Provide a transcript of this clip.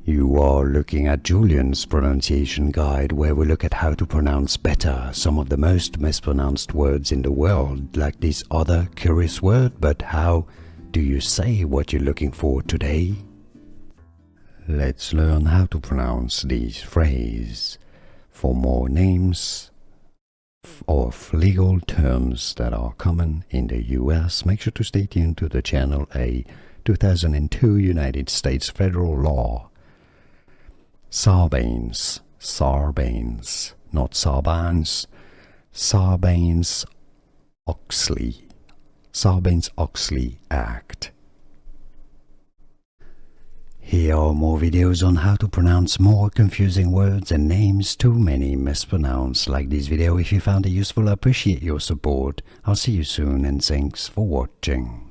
You are looking at Julian's pronunciation guide, where we look at how to pronounce better some of the most mispronounced words in the world, like this other curious word. But how do you say what you're looking for today? Let's learn how to pronounce these phrases. For more names of legal terms that are common in the US, make sure to stay tuned to the channel. A 2002 United States federal law. Sarbanes, not Sarbanes, Sarbanes-Oxley Act. Here are more videos on how to pronounce more confusing words and names too many mispronounced. Like this video if you found it useful. I appreciate your support. I'll see you soon and thanks for watching.